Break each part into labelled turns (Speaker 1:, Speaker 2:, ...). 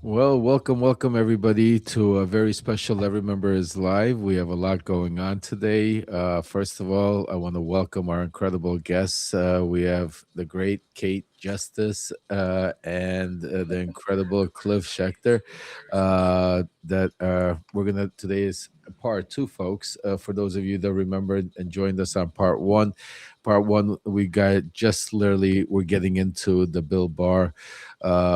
Speaker 1: Well, welcome everybody to a very special Every Member is Live. We have a lot going on today. First of all, I want to welcome our incredible guests. We have the great Kate Justice and the incredible Cliff Schecter. That we're gonna today is part two, folks. For those of you that remembered and joined us on part one, we got just literally we're getting into the Bill Barr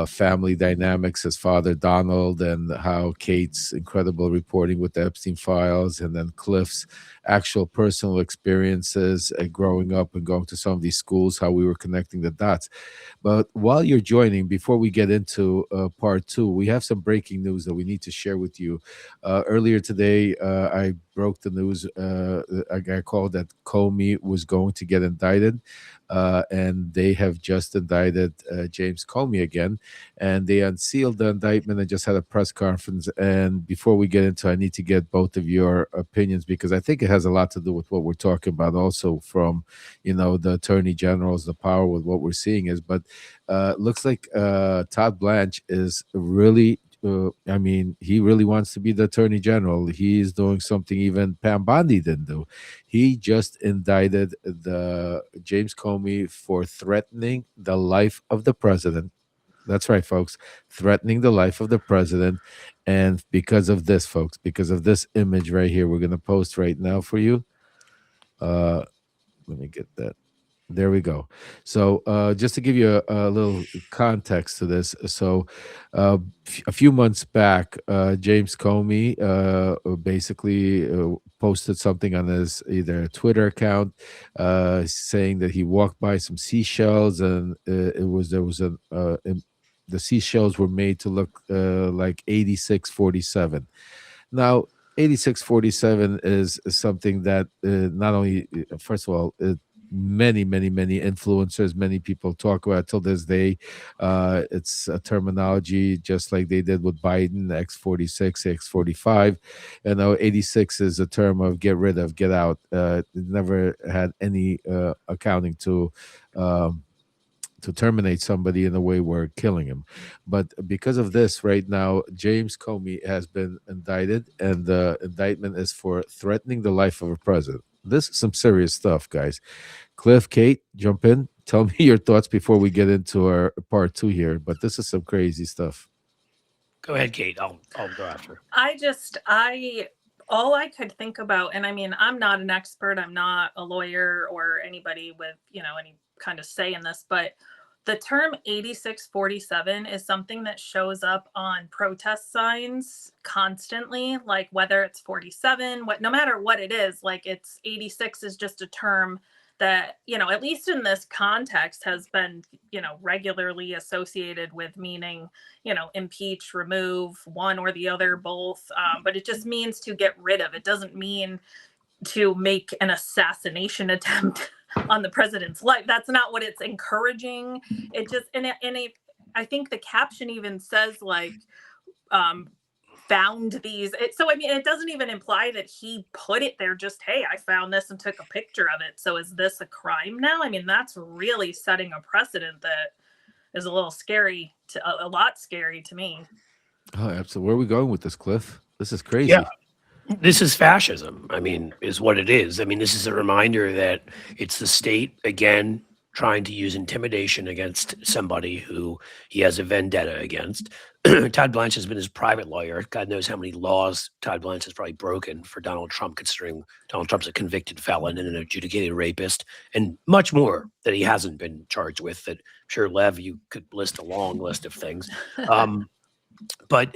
Speaker 1: family dynamics, his father Donald, and how Kate's incredible reporting with the Epstein files, and then Cliff's actual personal experiences growing up and going to some of these schools, how we were connecting the dots. But while you're joining, before we get into part two, we have some breaking news that we need to share with you. Earlier today, I broke the news. I got called that Comey was going to get indicted, and they have just indicted James Comey again, and they unsealed the indictment and just had a press conference. And before we get into, I need to get both of your opinions because I think it has a lot to do with what we're talking about, also from the attorney general's the power with what we're seeing is. But looks like Todd Blanche is really. I mean, he really wants to be the attorney general. He's doing something even Pam Bondi didn't do. He just indicted the James Comey for threatening the life of the president. That's right, folks. Threatening the life of the president. And because of this, folks, because of this image right here, we're going to post right now for you. Uh, Let me get that. There we go. So, just to give you a little context to this, so a few months back, James Comey basically posted something on his either Twitter account, saying that he walked by some seashells, and there was the seashells were made to look like 8647. Now, 8647 is something that not only, first of all, many influencers, many people talk about till this day. It's a terminology just like they did with Biden, X46, X45. You know, 86 is a term of get rid of, get out. It never had any accounting um, to terminate somebody in a way we're killing him. But because of this, right now, James Comey has been indicted, and the indictment is for threatening the life of a president. This is some serious stuff, guys. Cliff, Kate, jump in. Tell me your thoughts before we get into our part two here. But this is some crazy stuff.
Speaker 2: Go ahead, Kate. I'll go after.
Speaker 3: I all I could think about, and I mean, I'm not an expert, I'm not a lawyer or anybody with, any kind of say in this, but the term 8647 is something that shows up on protest signs constantly, like whether it's 47, no matter what it is, like it's 86 is just a term that, at least in this context has been, regularly associated with meaning, impeach, remove, one or the other, both. But it just means to get rid of. It doesn't mean to make an assassination attempt on the president's life. That's not what it's encouraging. It just I think the caption even says like found these. So I mean, it doesn't even imply that he put it there. Just, hey, I found this and took a picture of it. So is this a crime now? I mean, that's really setting a precedent that is a little scary, a lot scary to me.
Speaker 1: Oh, absolutely. Where are we going with this, Cliff? This is
Speaker 2: Yeah,
Speaker 1: crazy.
Speaker 2: this is fascism. I mean, is what it is. I mean, this is a reminder that it's the state again trying to use intimidation against somebody who he has a vendetta against. Todd Blanche has been his private lawyer. God knows how many laws Todd Blanche has probably broken for Donald Trump, considering Donald Trump's a convicted felon and an adjudicated rapist, and much more that he hasn't been charged with. That I'm sure, Lev, you could list a long list of things. Um, but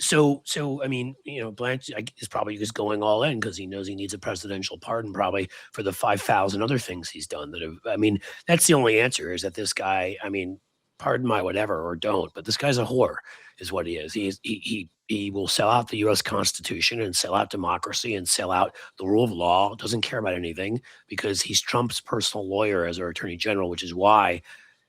Speaker 2: so I mean, Blanche is probably just going all in because he knows he needs a presidential pardon, probably for the 5,000 other things he's done. I mean, that's the only answer is that this guy. I mean, pardon my whatever or don't, but this guy's a whore, is what he is. He will sell out the U.S. Constitution and sell out democracy and sell out the rule of law. Doesn't care about anything because he's Trump's personal lawyer as our attorney general, which is why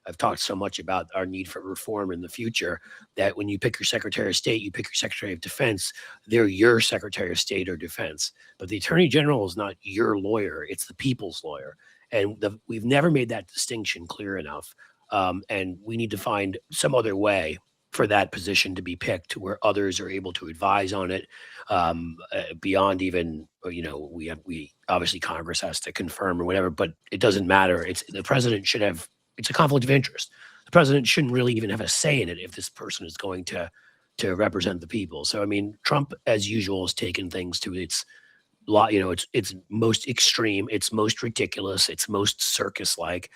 Speaker 2: I've talked so much about our need for reform in the future that when you pick your Secretary of State, you pick your Secretary of Defense. They're your Secretary of State or Defense. But the Attorney General is not your lawyer. It's the people's lawyer. And we've never made that distinction clear enough. And we need to find some other way for that position to be picked, where others are able to advise on it, beyond even, we obviously Congress has to confirm or whatever, but it doesn't matter. It's the president should have. It's a conflict of interest. The president shouldn't really even have a say in it if this person is going to represent the people. So I mean, Trump, as usual, has taken things to its lot. It's most extreme. It's most ridiculous. It's most circus-like.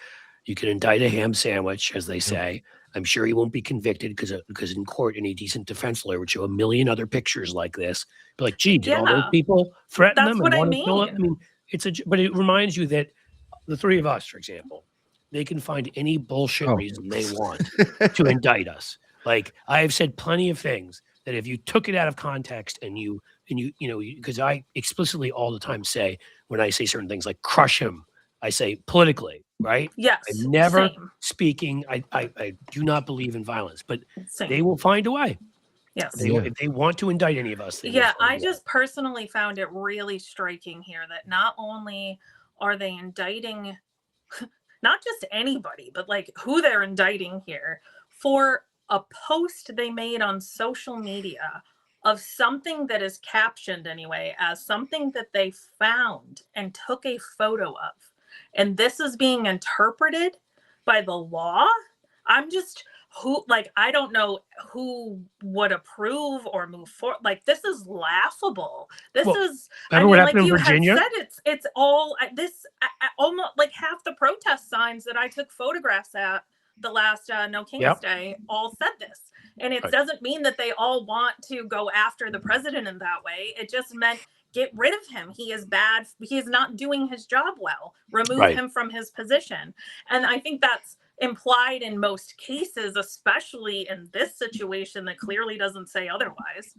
Speaker 2: You can indict a ham sandwich, as they say. I'm sure he won't be convicted because in court, any decent defense lawyer would show a million other pictures like this. Be like, gee, did all those people threaten
Speaker 3: That's
Speaker 2: them
Speaker 3: what
Speaker 2: and
Speaker 3: I
Speaker 2: want to kill him? I
Speaker 3: mean.
Speaker 2: mean, but it reminds you that the three of us, for example, they can find any bullshit reason they want to indict us. Like I have said plenty of things that if you took it out of context and you because I explicitly all the time say, when I say certain things like crush him, I say politically, right?
Speaker 3: Yes.
Speaker 2: I'm never
Speaker 3: same.
Speaker 2: speaking. I do not believe in violence, but
Speaker 3: Same.
Speaker 2: they will find a way.
Speaker 3: Yes.
Speaker 2: If they want to indict any of us, they will
Speaker 3: Yeah,
Speaker 2: find
Speaker 3: I
Speaker 2: a way.
Speaker 3: just personally found it really striking here that not only are they indicting not just anybody, but like who they're indicting here for a post they made on social media of something that is captioned anyway as something that they found and took a photo of. And this is being interpreted by the law. I'm just I don't know who would approve or move forward. Like this is laughable. This is
Speaker 2: remember what happened
Speaker 3: like
Speaker 2: in
Speaker 3: you
Speaker 2: Virginia?
Speaker 3: had said, it's all this almost like half the protest signs that I took photographs at the last No King's Day all said this. And it doesn't mean that they all want to go after the president in that way. It just meant get rid of him. He is bad. He is not doing his job well. Remove him from his position. And I think that's implied in most cases, especially in this situation that clearly doesn't say otherwise.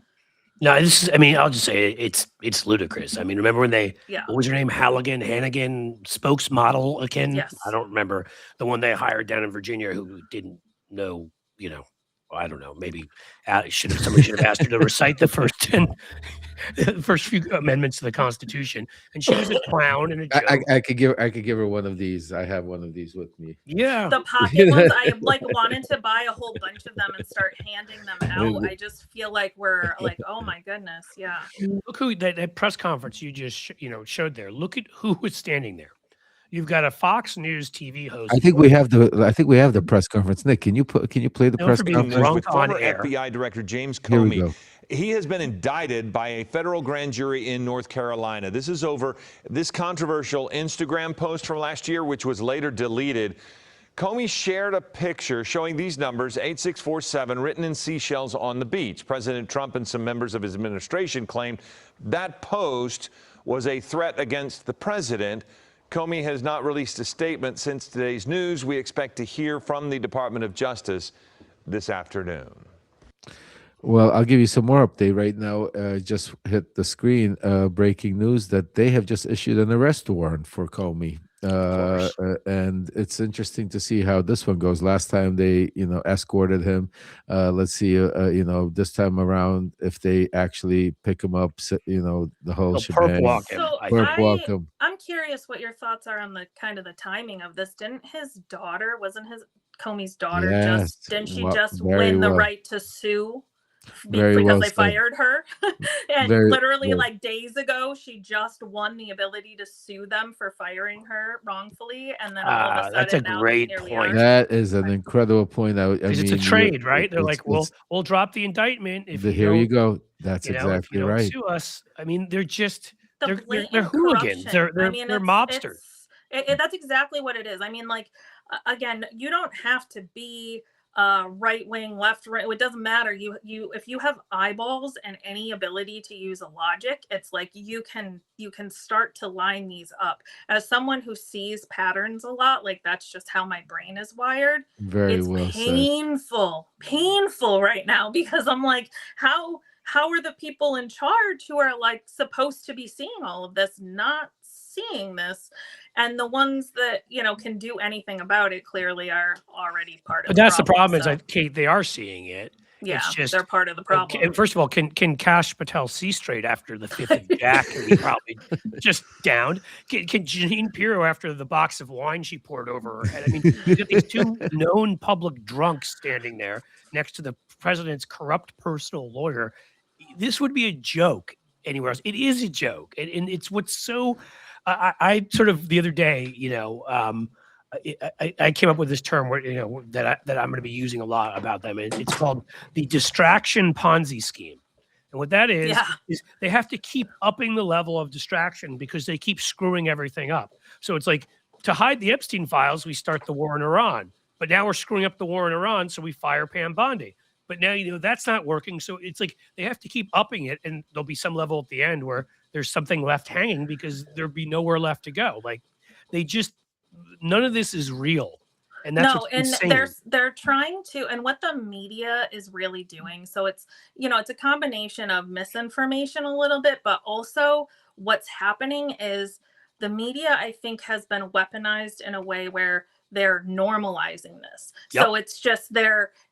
Speaker 2: No, I'll just say it's ludicrous. I mean, remember when what was her name? Hannigan, spokesmodel again?
Speaker 3: Yes.
Speaker 2: I don't remember the one they hired down in Virginia who didn't know, I don't know, maybe somebody should have asked her to recite the first few amendments to the Constitution. And she was a clown and a joke.
Speaker 1: I could give her one of these. I have one of these with me.
Speaker 2: Yeah.
Speaker 3: The pocket ones, I wanted to buy a whole bunch of them and start handing them out. I just feel like we're like, oh my goodness. Yeah.
Speaker 2: Look who that press conference you just showed there. Look at who was standing there. You've got a Fox News TV host.
Speaker 1: I think we have the press conference. Nick, can you play the press conference
Speaker 4: with former FBI Director James Comey? He has been indicted by a federal grand jury in North Carolina. This is over this controversial Instagram post from last year, which was later deleted. Comey shared a picture showing these numbers, 8647, written in seashells on the beach. President Trump and some members of his administration claimed that post was a threat against the president. Comey has not released a statement since today's news. We expect to hear from the Department of Justice this afternoon.
Speaker 1: Well, I'll give you some more update right now. Just hit the screen. Breaking news that they have just issued an arrest warrant for Comey. And it's interesting to see how this one goes. Last time they, escorted him. Let's see, this time around if they actually pick him up. The whole shebang.
Speaker 3: Perp walk him. I'm curious what your thoughts are on the kind of the timing of this. Didn't Comey's daughter didn't she just win the right to sue? Because they fired her and literally like days ago she just won the ability to sue them for firing her wrongfully, and then all of a sudden
Speaker 2: that's a great point.
Speaker 1: That is an incredible point.
Speaker 2: Because it's a trade, right? They're like, we'll drop the indictment if
Speaker 1: here you go. That's exactly right.
Speaker 2: Sue us. I mean, they're just
Speaker 3: they're
Speaker 2: hooligans. They're mobsters.
Speaker 3: That's exactly what it is. I mean, like again, you don't have to be right wing, left wing. It doesn't matter. You if you have eyeballs and any ability to use a logic, it's like you can start to line these up. As someone who sees patterns a lot, like that's just how my brain is wired. It's painful right now, because I'm like, how are the people in charge who are like supposed to be seeing all of this not seeing this? And the ones that, can do anything about it clearly are already part of it.
Speaker 2: But that's the problem is, Kate, they are seeing it.
Speaker 3: Yeah,
Speaker 2: It's just,
Speaker 3: they're part of the problem.
Speaker 2: and first of all, can Kash Patel see straight after the fifth of Jack? And he probably just downed. Can Janine Pirro after the box of wine she poured over her head? I mean, you got these two known public drunks standing there next to the president's corrupt personal lawyer. This would be a joke anywhere else. It is a joke, and it's what's so. I sort of the other day, I came up with this term where that I'm going to be using a lot about them, and it's called the distraction Ponzi scheme. And what that is they have to keep upping the level of distraction because they keep screwing everything up. So it's like, to hide the Epstein files, we start the war in Iran, but now we're screwing up the war in Iran, so we fire Pam Bondi. But now that's not working, so it's like they have to keep upping it, and there'll be some level at the end where there's something left hanging because there'll be nowhere left to go. Like none of this is real, and that's what's insane.
Speaker 3: They're trying to, and what the media is really doing. So it's it's a combination of misinformation a little bit, but also what's happening is the media, I think, has been weaponized in a way where they're normalizing this.
Speaker 2: Yep.
Speaker 3: So it's just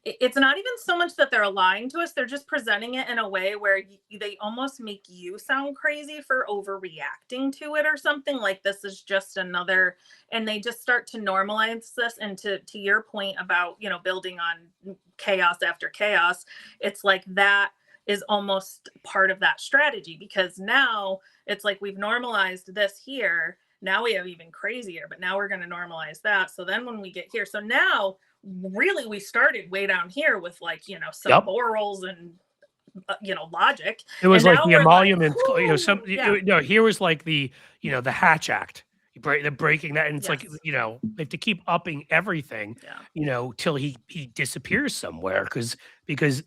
Speaker 3: it's not even so much that they're lying to us. They're just presenting it in a way where they almost make you sound crazy for overreacting to it or something. Like this is just another, and they just start to normalize this. And to your point about, building on chaos after chaos, it's like that is almost part of that strategy, because now it's like we've normalized this here. Now we have even crazier, but now we're going to normalize that. So then when we get here, so now really we started way down here with some morals and logic.
Speaker 2: It was
Speaker 3: and
Speaker 2: like the emoluments, here was like the the Hatch Act. They're breaking that, and it's like they have to keep upping everything, till he disappears somewhere because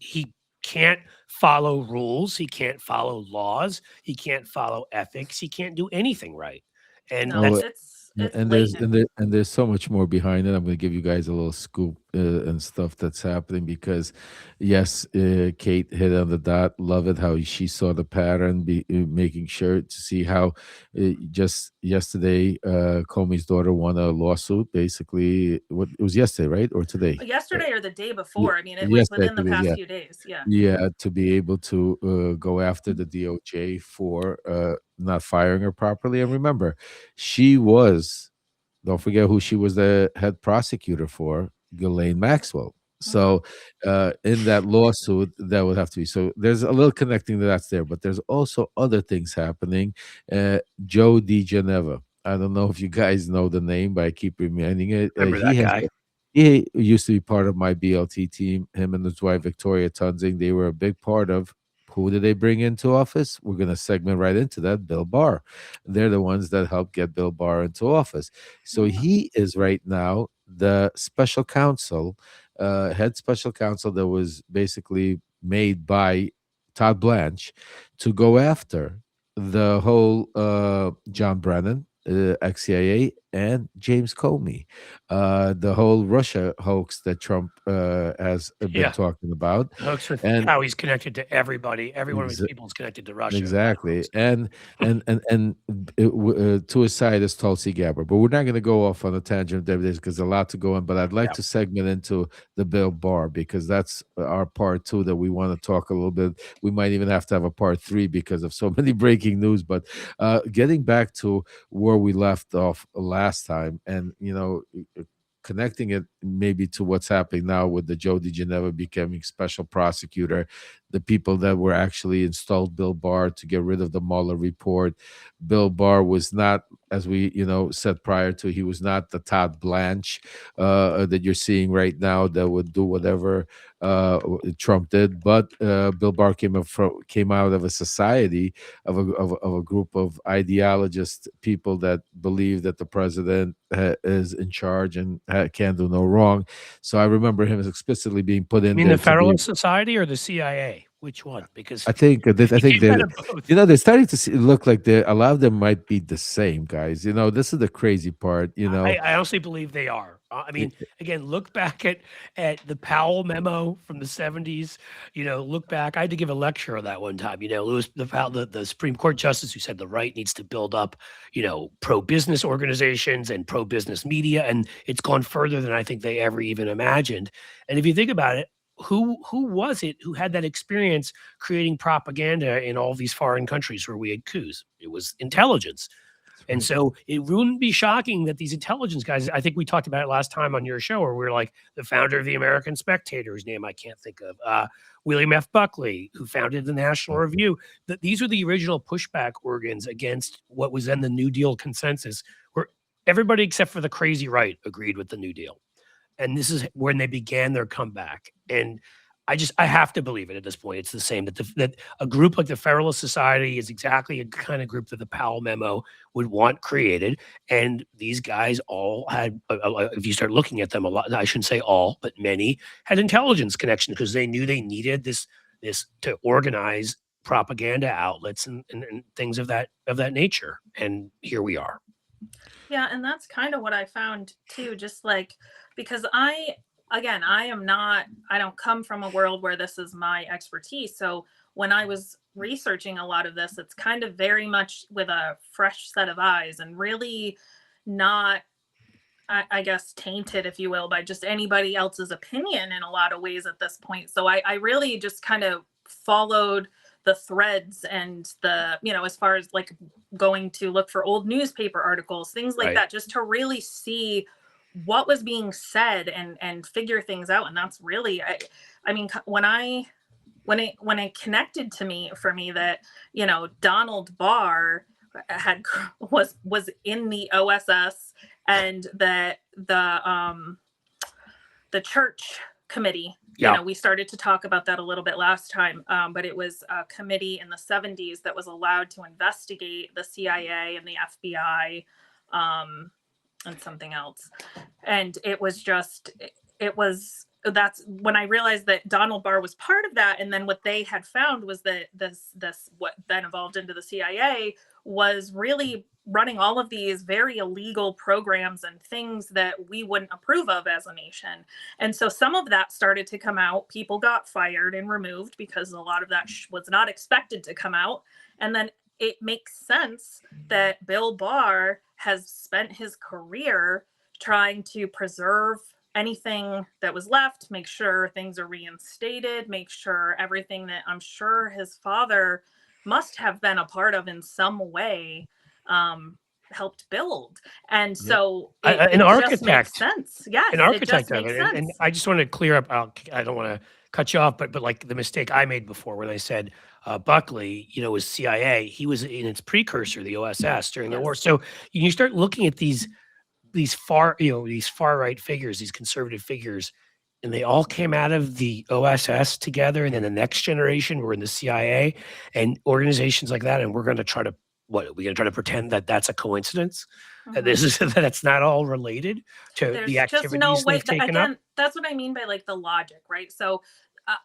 Speaker 2: he can't follow rules, he can't follow laws, he can't follow ethics, he can't do anything right. And
Speaker 1: there's so much more behind it. I'm going to give you guys a little scoop and stuff that's happening because, yes, Kait hit on the dot. Love it how she saw the pattern, making sure to see how just yesterday Comey's daughter won a lawsuit. Basically, it was yesterday, right, or today?
Speaker 3: Yesterday or the day before. I mean, it was within the past few days.
Speaker 1: Yeah, to be able to go after the DOJ for not firing her properly. And remember, she was, don't forget who she was the head prosecutor for, Ghislaine Maxwell. So in that lawsuit, that would have to be. So there's a little connecting that's there, but there's also other things happening. Joe DiGeneva. I don't know if you guys know the name, but I keep reminding it.
Speaker 2: Remember that guy?
Speaker 1: He used to be part of my BLT team. Him and his wife, Victoria Tunzing, they were a big part of. Who did they bring into office? We're going to segment right into that. Bill Barr. They're the ones that helped get Bill Barr into office. So he is right now the special counsel, head special counsel that was basically made by Todd Blanche to go after the whole John Brennan, ex-CIA, and James Comey, the whole Russia hoax that Trump has been talking about.
Speaker 2: Hoax with how he's connected to everybody. Every one of his people is connected to Russia.
Speaker 1: Exactly. And to his side is Tulsi Gabbard. But we're not going to go off on a tangent because there's a lot to go in. But I'd like to segment into the Bill Barr because that's our part 2 that we want to talk a little bit. We might even have to have a part 3 because of so many breaking news. But getting back to where we left off last time, and connecting it maybe to what's happening now with the Joe DiGeneva becoming special prosecutor, the people that were actually installed Bill Barr to get rid of the Mueller report. Bill Barr was not, as we said prior to, he was not the Todd Blanche that you're seeing right now that would do whatever Trump did. But Bill Barr came out of a society of a group of ideologists, people that believe that the president is in charge and can do no wrong. So I remember him explicitly being put in.
Speaker 2: You mean the Federalist Society or the CIA? Which one? Because
Speaker 1: I think they're starting to look like a lot of them might be the same guys. This is the crazy part.
Speaker 2: I honestly believe they are. I mean, again, look back at the Powell memo from the 70s. Look back. I had to give a lecture on that one time. Louis the Supreme Court justice who said the right needs to build up, pro-business organizations and pro-business media, and it's gone further than I think they ever even imagined. And if you think about it, who was it who had that experience creating propaganda in all these foreign countries where we had coups? It was intelligence. And so it wouldn't be shocking that these intelligence guys, I think we talked about it last time on your show, where we were like the founder of the American Spectator, whose name I can't think of, William F. Buckley, who founded the National Review, that these are the original pushback organs against what was then the New Deal consensus, where everybody except for the crazy right agreed with the New Deal. And this is when they began their comeback. And I have to believe it at this point. It's the same that a group like the Federalist Society is exactly a kind of group that the Powell memo would want created. And these guys all had, if you start looking at them a lot, I shouldn't say all, but many had intelligence connection because they knew they needed this to organize propaganda outlets and things of that nature. And here we are.
Speaker 3: Yeah, and that's kind of what I found too, just like, because I don't come from a world where this is my expertise. So when I was researching a lot of this, it's kind of very much with a fresh set of eyes and really not, I guess, tainted, if you will, by just anybody else's opinion in a lot of ways at this point. So I really just kind of followed the threads and the, as far as like going to look for old newspaper articles, things like that, just to really see what was being said and figure things out. And that's really, I mean, when it connected to me, for me, that, Donald Barr was in the OSS, and that the church committee, we started to talk about that a little bit last time, but it was a committee in the 70s that was allowed to investigate the CIA and the FBI, and something else. And that's when I realized that Donald Barr was part of that. And then what they had found was that this what then evolved into the CIA was really running all of these very illegal programs and things that we wouldn't approve of as a nation. And so some of that started to come out. People got fired and removed because a lot of that was not expected to come out. And then it makes sense that Bill Barr has spent his career trying to preserve anything that was left, make sure things are reinstated, make sure everything that I'm sure his father must have been a part of in some way helped build. And so
Speaker 2: an architect
Speaker 3: just makes sense. Yes,
Speaker 2: an architect
Speaker 3: it just makes sense.
Speaker 2: And I just want to clear up, I don't want to cut you off, but like the mistake I made before when I said Buckley, was CIA. He was in its precursor, the OSS, during the war. So you start looking at these far right figures, these conservative figures, and they all came out of the OSS together. And then the next generation were in the CIA and organizations like that. And we're going to try to, we're going to try to pretend that that's a coincidence.
Speaker 3: Mm-hmm.
Speaker 2: That's not all related to
Speaker 3: There's
Speaker 2: the activities
Speaker 3: just no way.
Speaker 2: they've taken up.
Speaker 3: That's what I mean by like the logic, right? So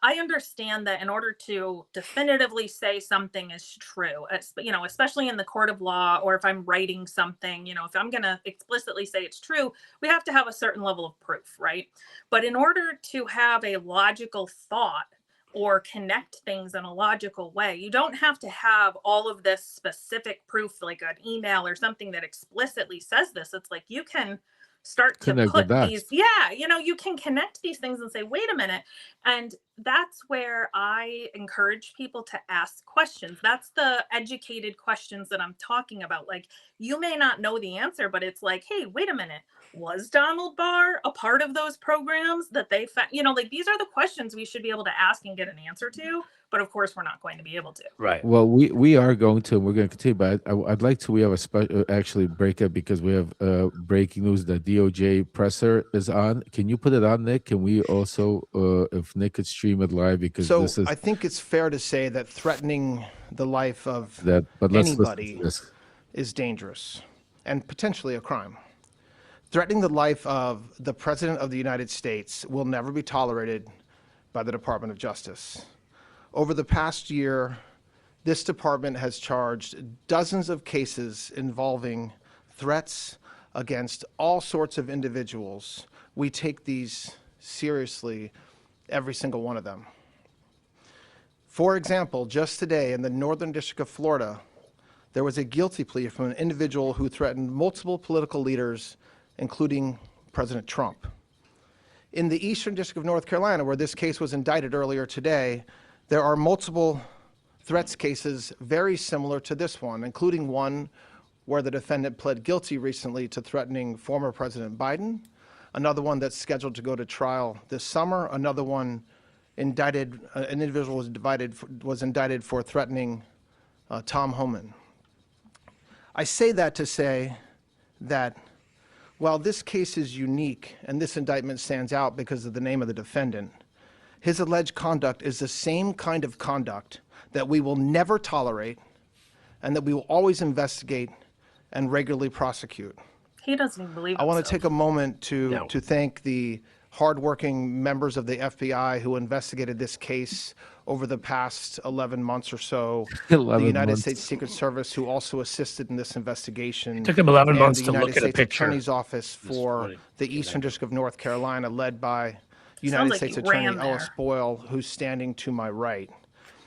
Speaker 3: I understand that in order to definitively say something is true, especially in the court of law, or if I'm writing something, if I'm going to explicitly say it's true, we have to have a certain level of proof, right? But in order to have a logical thought or connect things in a logical way, you don't have to have all of this specific proof, like an email or something that explicitly says this. It's like you can start to put these, you can connect these things and say, wait a minute. And that's where I encourage people to ask questions. That's the educated questions that I'm talking about. Like, you may not know the answer, but it's like, hey, wait a minute. Was Donald Barr a part of those programs that they found? Like, these are the questions we should be able to ask and get an answer to. But of course, we're not going to be able to.
Speaker 1: Right. Well, we are going to, and we're going to continue. But I'd like to. We have a special actually breakup because we have breaking news. The DOJ presser is on. Can you put it on, Nick? Can we also, if Nick could stream it live, because this is.
Speaker 5: I think it's fair to say that threatening the life of
Speaker 1: anybody
Speaker 5: is dangerous and potentially a crime. Threatening the life of the President of the United States will never be tolerated by the Department of Justice. Over the past year, this department has charged dozens of cases involving threats against all sorts of individuals. We take these seriously, every single one of them. For example, just today in the Northern District of Florida, there was a guilty plea from an individual who threatened multiple political leaders, including President Trump. In the Eastern District of North Carolina, where this case was indicted earlier today, there are multiple threats cases very similar to this one, including one where the defendant pled guilty recently to threatening former President Biden, another one that's scheduled to go to trial this summer, another one indicted, an individual was indicted for threatening Tom Homan. I say that to say that while this case is unique and this indictment stands out because of the name of the defendant, his alleged conduct is the same kind of conduct that we will never tolerate and that we will always investigate and regularly prosecute.
Speaker 3: He doesn't even believe
Speaker 5: I want
Speaker 3: himself.
Speaker 5: to take a moment to thank the hardworking members of the FBI who investigated this case over the past 11 months or so.
Speaker 1: 11
Speaker 5: the United
Speaker 1: months.
Speaker 5: States Secret Service, who also assisted in this investigation.
Speaker 2: It took him 11 months
Speaker 5: and
Speaker 2: to
Speaker 5: the
Speaker 2: look
Speaker 5: United
Speaker 2: at a
Speaker 5: States
Speaker 2: picture.
Speaker 5: Attorney's Office for
Speaker 2: funny.
Speaker 5: the Eastern District of North Carolina, led by United
Speaker 3: Sounds like
Speaker 5: States
Speaker 3: he
Speaker 5: Attorney
Speaker 3: ran
Speaker 5: Ellis
Speaker 3: there.
Speaker 5: Boyle, who's standing to my right.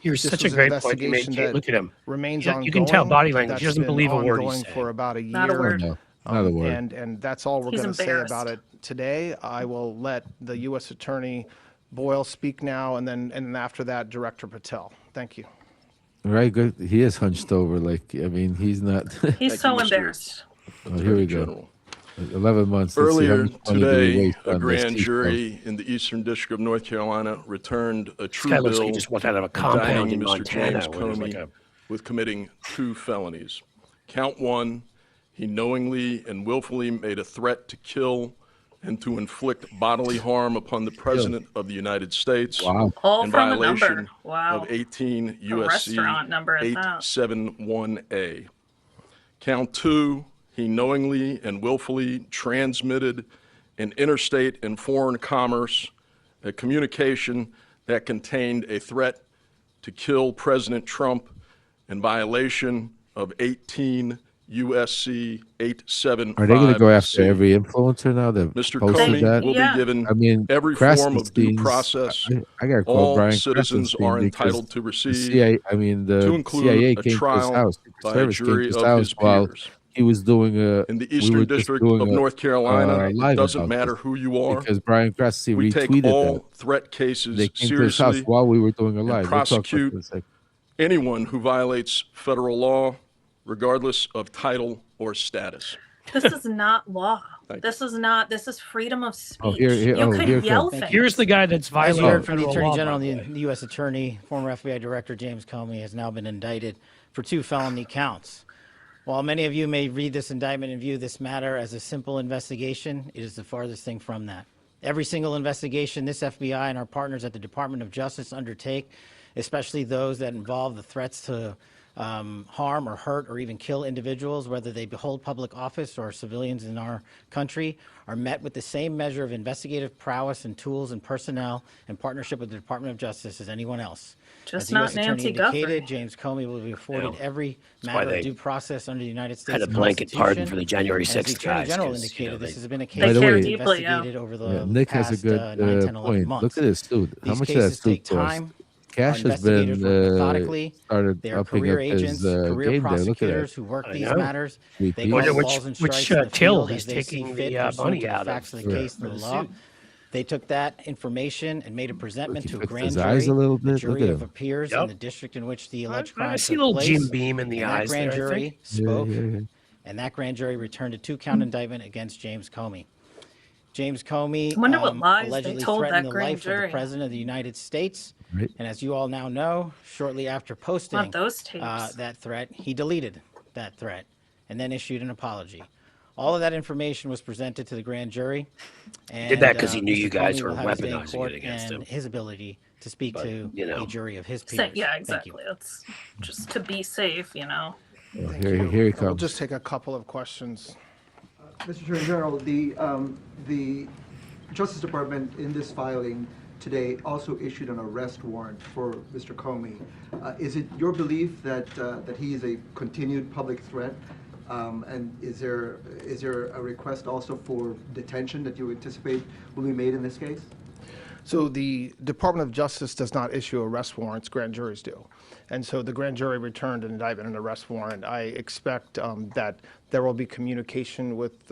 Speaker 2: You're
Speaker 5: This
Speaker 2: such a
Speaker 5: was an
Speaker 2: great point you made,
Speaker 5: investigation
Speaker 2: Kate.
Speaker 5: that
Speaker 2: Look at him.
Speaker 5: remains
Speaker 2: You
Speaker 5: ongoing.
Speaker 2: can tell body language. He
Speaker 5: That's
Speaker 2: doesn't
Speaker 5: been
Speaker 2: believe a word he's
Speaker 5: ongoing
Speaker 2: saying.
Speaker 5: for about a year.
Speaker 3: Not a word.
Speaker 1: No, not a word.
Speaker 5: And that's all we're
Speaker 3: He's
Speaker 5: going to say
Speaker 3: embarrassed.
Speaker 5: about it today. I will let the U.S. Attorney Boyle speak now, and then after that, Director Patel. Thank you.
Speaker 1: Right, good. He is hunched over. Like, I mean, he's not.
Speaker 3: He's so embarrassed.
Speaker 1: Oh, here we go.
Speaker 6: General.
Speaker 1: 11 months. Let's see how
Speaker 6: Earlier
Speaker 1: much money do we
Speaker 6: today,
Speaker 1: waste
Speaker 6: a
Speaker 1: on this
Speaker 6: grand
Speaker 1: Seashell.
Speaker 6: jury in the Eastern District of North Carolina returned a
Speaker 2: This
Speaker 6: true
Speaker 2: guy looks like
Speaker 6: bill
Speaker 2: he just walked out of a compound
Speaker 6: indicting
Speaker 2: in
Speaker 6: Mr.
Speaker 2: Montana.
Speaker 6: James
Speaker 2: where there's
Speaker 6: Comey
Speaker 2: like a,
Speaker 6: with committing 2 felonies. Count 1, he knowingly and willfully made a threat to kill and to inflict bodily harm upon the President of the United States
Speaker 1: Wow.
Speaker 3: All
Speaker 6: in
Speaker 3: from a
Speaker 6: violation
Speaker 3: number. Wow.
Speaker 6: of 18 U.S.C.
Speaker 3: restaurant number at that.
Speaker 6: 871A. Count 2, he knowingly and willfully transmitted in interstate and foreign commerce a communication that contained a threat to kill President Trump in violation of 18 U.S.C. 875C.
Speaker 1: Are they going to go after every influencer now that
Speaker 6: Mr.
Speaker 1: posted
Speaker 6: Comey
Speaker 1: that?
Speaker 6: will
Speaker 3: Yeah.
Speaker 6: be given
Speaker 1: I mean,
Speaker 6: every form of due
Speaker 1: Krassenstein's-
Speaker 6: process
Speaker 1: I got to call
Speaker 6: all
Speaker 1: Brian
Speaker 6: citizens
Speaker 1: Krassenstein
Speaker 6: are
Speaker 1: because
Speaker 6: entitled to
Speaker 1: the
Speaker 6: receive,
Speaker 1: CIA, I mean, the
Speaker 6: to include
Speaker 1: CIA
Speaker 6: a
Speaker 1: came to his
Speaker 6: trial
Speaker 1: house. Secret
Speaker 6: by a
Speaker 1: Service came
Speaker 6: jury
Speaker 1: to his
Speaker 6: of
Speaker 1: house
Speaker 6: his
Speaker 1: while
Speaker 6: peers.
Speaker 1: he was doing a.
Speaker 6: In the
Speaker 1: we
Speaker 6: Eastern
Speaker 1: were just
Speaker 6: District
Speaker 1: doing
Speaker 6: of
Speaker 1: a,
Speaker 6: North Carolina, it
Speaker 1: live
Speaker 6: doesn't
Speaker 1: about
Speaker 6: matter
Speaker 1: this
Speaker 6: who you are.
Speaker 1: because Brian Krassenstein
Speaker 6: We take
Speaker 1: retweeted
Speaker 6: all
Speaker 1: that.
Speaker 6: threat cases
Speaker 1: They came to his house
Speaker 6: seriously.
Speaker 1: while we were doing a live. We'll talk about
Speaker 6: prosecute
Speaker 1: that in a second.
Speaker 6: Anyone who violates federal law, regardless of title or status.
Speaker 3: This is not law.
Speaker 6: Thank
Speaker 3: This is not. This is freedom of speech.
Speaker 1: Oh, here-
Speaker 3: you could
Speaker 1: here
Speaker 3: yell
Speaker 1: comes-
Speaker 3: things.
Speaker 2: here's the guy that's
Speaker 7: As
Speaker 2: violating
Speaker 7: you heard from the
Speaker 2: federal
Speaker 7: Attorney
Speaker 2: law,
Speaker 7: General,
Speaker 2: by the
Speaker 7: the
Speaker 2: way.
Speaker 7: U.S. Attorney, former FBI Director James Comey, has now been indicted for 2 felony counts. While many of you may read this indictment and view this matter as a simple investigation, it is the farthest thing from that. Every single investigation this FBI and our partners at the Department of Justice undertake, especially those that involve the threats to harm or hurt or even kill individuals, whether they hold public office or civilians in our country, are met with the same measure of investigative prowess and tools and personnel in partnership with the Department of Justice as anyone else.
Speaker 3: Just
Speaker 7: As the
Speaker 3: not
Speaker 7: U.S. Attorney
Speaker 3: Nancy
Speaker 7: indicated,
Speaker 3: Guthrie.
Speaker 7: James Comey will be afforded
Speaker 2: Yeah.
Speaker 7: every
Speaker 2: why
Speaker 7: matter
Speaker 2: they
Speaker 7: of due process under the United States
Speaker 2: had a blanket pardon
Speaker 7: Constitution.
Speaker 2: for the January
Speaker 7: And as
Speaker 2: 6th
Speaker 7: the Attorney
Speaker 2: guys.
Speaker 7: General
Speaker 2: 'cause, you
Speaker 7: indicated,
Speaker 2: know,
Speaker 7: this has been a
Speaker 1: By
Speaker 7: case
Speaker 1: the
Speaker 7: that's
Speaker 1: way-
Speaker 7: been
Speaker 3: deeply, yeah.
Speaker 7: investigated over the
Speaker 1: Yeah, Nick has a
Speaker 7: past
Speaker 1: good
Speaker 7: 9, 10, 11
Speaker 1: point.
Speaker 7: months.
Speaker 1: Look at this, dude. How
Speaker 7: These
Speaker 1: much of that
Speaker 7: cases take
Speaker 1: suit cost?
Speaker 7: time.
Speaker 1: Cash
Speaker 7: Our
Speaker 1: has been
Speaker 7: investigators work methodically.
Speaker 1: started
Speaker 7: They are
Speaker 1: upping
Speaker 7: career
Speaker 1: up
Speaker 7: agents,
Speaker 1: his
Speaker 7: career
Speaker 1: game there. Look at
Speaker 7: prosecutors
Speaker 1: that.
Speaker 7: who work
Speaker 2: I
Speaker 7: these
Speaker 2: know.
Speaker 7: matters.
Speaker 1: Three
Speaker 7: They
Speaker 1: piece.
Speaker 7: call
Speaker 2: Wonder
Speaker 7: balls and
Speaker 2: which
Speaker 7: strikes in the
Speaker 2: till
Speaker 7: field
Speaker 2: he's
Speaker 7: as they
Speaker 2: taking
Speaker 7: see
Speaker 2: the,
Speaker 7: fit
Speaker 2: money
Speaker 7: pursuant to
Speaker 2: out
Speaker 7: the
Speaker 2: of
Speaker 7: facts of the
Speaker 1: Yeah.
Speaker 7: case and the law. They took that information and made a presentment
Speaker 1: He
Speaker 7: to a
Speaker 1: fixed
Speaker 7: grand
Speaker 1: his
Speaker 7: jury.
Speaker 1: eyes a little
Speaker 7: The
Speaker 1: bit. Look
Speaker 7: jury
Speaker 1: at
Speaker 7: of
Speaker 1: him.
Speaker 7: peers
Speaker 2: Yep.
Speaker 7: in the district in which the alleged
Speaker 2: I
Speaker 7: crime
Speaker 2: see a
Speaker 7: took
Speaker 2: little
Speaker 7: place.
Speaker 2: Jim Beam in the
Speaker 7: And
Speaker 2: eyes
Speaker 7: that grand
Speaker 2: there, I
Speaker 7: jury
Speaker 2: think.
Speaker 7: spoke,
Speaker 1: Yeah.
Speaker 7: and that grand jury returned a 2-count indictment against James Comey. James Comey
Speaker 3: I wonder what lies they
Speaker 7: allegedly
Speaker 3: told
Speaker 7: threatened
Speaker 3: that
Speaker 7: the
Speaker 3: grand
Speaker 7: life of
Speaker 3: jury.
Speaker 7: the President of the United States.
Speaker 1: Right.
Speaker 7: And as you all now know, shortly after posting
Speaker 3: Not those tapes.
Speaker 7: that threat, he deleted that threat and then issued an apology. All of that information was presented to the grand jury. And,
Speaker 2: Did that 'cause he knew
Speaker 7: Mr.
Speaker 2: you guys
Speaker 7: Comey
Speaker 2: were
Speaker 7: will have his day in
Speaker 2: weaponizing
Speaker 7: court
Speaker 2: it against
Speaker 7: and
Speaker 2: him.
Speaker 7: his ability to speak
Speaker 2: But,
Speaker 7: to
Speaker 2: you know.
Speaker 7: a jury of his
Speaker 3: Say-
Speaker 7: peers.
Speaker 3: yeah,
Speaker 7: Thank
Speaker 3: exactly.
Speaker 7: you.
Speaker 3: It's just to be safe, you know.
Speaker 1: Oh, here he
Speaker 5: We'll
Speaker 1: comes.
Speaker 5: just take a couple of questions.
Speaker 8: Mr. Attorney General, the Justice Department in this filing today also issued an arrest warrant for Mr. Comey. Is it your belief that he is a continued public threat? And is there a request also for detention that you anticipate will be made in this case?
Speaker 5: So the Department of Justice does not issue arrest warrants, grand juries do. And so the grand jury returned an indictment and arrest warrant. I expect that there will be communication with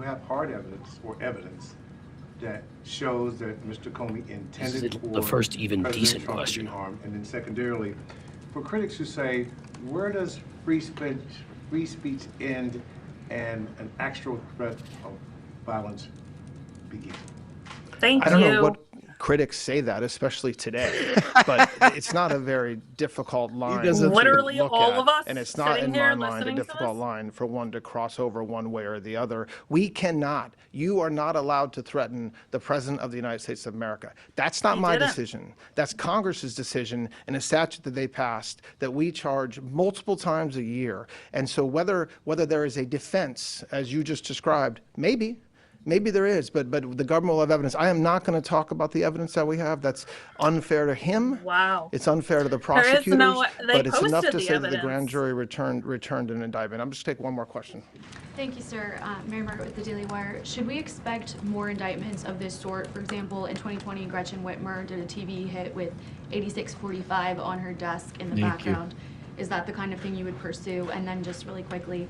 Speaker 9: you have hard evidence or evidence that shows that Mr. Comey
Speaker 2: This is
Speaker 9: intended for
Speaker 2: the first even
Speaker 9: President
Speaker 2: decent
Speaker 9: Trump to
Speaker 2: question.
Speaker 9: be harmed? And then secondarily, for critics who say, where does free speech end and an actual threat of violence begin?
Speaker 3: Thank
Speaker 5: I don't
Speaker 3: you.
Speaker 5: know what critics say that, especially today, but it's not a very difficult line to
Speaker 3: Literally
Speaker 5: look
Speaker 3: all
Speaker 5: at,
Speaker 3: of us
Speaker 5: and it's not
Speaker 3: sitting
Speaker 5: in
Speaker 3: here
Speaker 5: my mind a
Speaker 3: listening to
Speaker 5: difficult
Speaker 3: this?
Speaker 5: line for one to cross over one way or the other. You are not allowed to threaten the President of the United States of America. That's not my decision. That's Congress's decision and a statute that they passed that we charge multiple times a year. And so whether there is a defense, as you just described, Maybe there is, but the government will have evidence. I am not going to talk about the evidence that we have. That's unfair to him.
Speaker 3: Wow.
Speaker 5: It's unfair to the
Speaker 3: There is
Speaker 5: prosecutors.
Speaker 3: no, they
Speaker 5: but it's enough
Speaker 3: posted
Speaker 5: to
Speaker 3: the
Speaker 5: say that the grand
Speaker 3: evidence.
Speaker 5: jury returned an indictment. I'm just take one more question.
Speaker 10: Thank you, sir. Mary Margaret with the Daily Wire. Should we expect more indictments of this sort? For example, in 2020, Gretchen Whitmer did a TV hit with 8645 on her desk in the background. Is that the kind of thing you would pursue? And then just really quickly,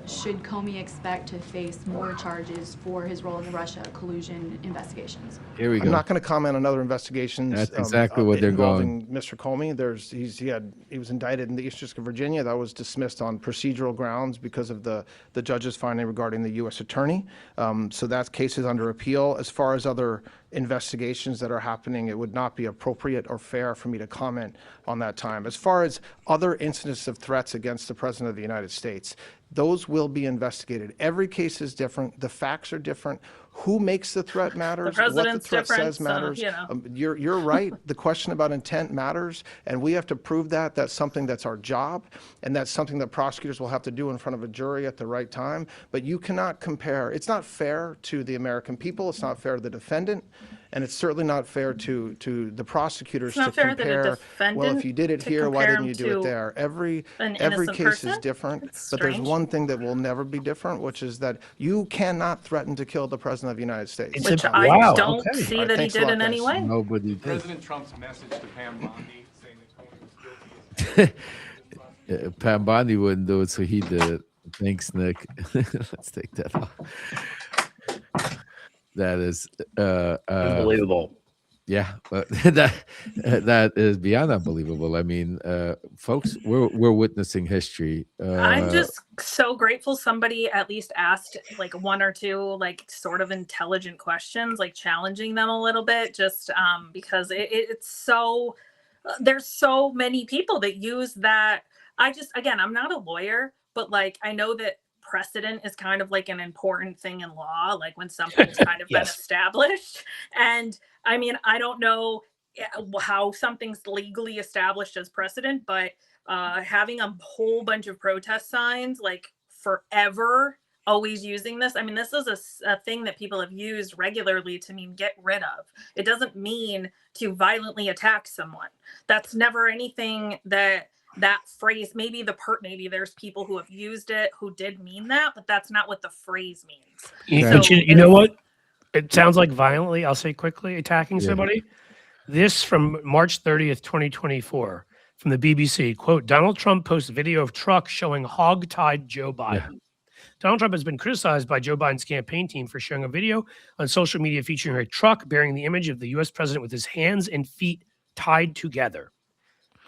Speaker 10: should Comey expect to face more charges for his role in the Russia collusion investigations?
Speaker 1: Here we go.
Speaker 5: I'm not going to comment on other investigations.
Speaker 1: That's exactly what they're
Speaker 5: involving Mr. Comey. He was indicted in the Eastern District of Virginia. That was dismissed on procedural grounds because of the judge's finding regarding the U.S. attorney. So that case is under appeal. As far as other investigations that are happening, it would not be appropriate or fair for me to comment on that time. As far as other incidents of threats against the President of the United States, those will be investigated. Every case is different. The facts are different. Who makes the threat matters. What the
Speaker 3: president's
Speaker 5: threat
Speaker 3: different,
Speaker 5: says matters.
Speaker 3: so, you know.
Speaker 5: You're right. The question about intent matters, and we have to prove that. That's something that's our job, and that's something that prosecutors will have to do in front of a jury at the right time. But you cannot compare. It's not fair to the American people. It's not fair to the defendant. And it's certainly not fair to the prosecutors to compare, well, if you did it here, why didn't you do it there? Every case is different, but there's one thing that will never be different, which is that you cannot threaten to kill the President of the United States.
Speaker 3: Which I don't see that he did in any way.
Speaker 1: Nobody did.
Speaker 11: President Trump's message to Pam Bondi saying that Comey was guilty.
Speaker 1: Pam Bondi wouldn't do it, so he did it. Thanks, Nick. Let's take that off. That is
Speaker 2: unbelievable.
Speaker 1: Yeah, but that is beyond unbelievable. I mean, folks, we're witnessing history.
Speaker 3: I'm just so grateful somebody at least asked like one or two like sort of intelligent questions, like challenging them a little bit, just because it's so there's so many people that use that. Again, I'm not a lawyer, but like I know that precedent is kind of like an important thing in law, like when something's kind of been established. And I mean, I don't know how something's legally established as precedent, but having a whole bunch of protest signs like forever, always using this. I mean, this is a thing that people have used regularly to mean get rid of. It doesn't mean to violently attack someone. That's never anything that phrase, maybe there's people who have used it who did mean that, but that's not what the phrase means.
Speaker 2: But you know what? It sounds like violently, I'll say quickly, attacking somebody. This from March 30th, 2024, from the BBC, quote, Donald Trump posts video of truck showing hog-tied Joe Biden. Yeah. Donald Trump has been criticized by Joe Biden's campaign team for sharing a video on social media featuring a truck bearing the image of the U.S. president with his hands and feet tied together.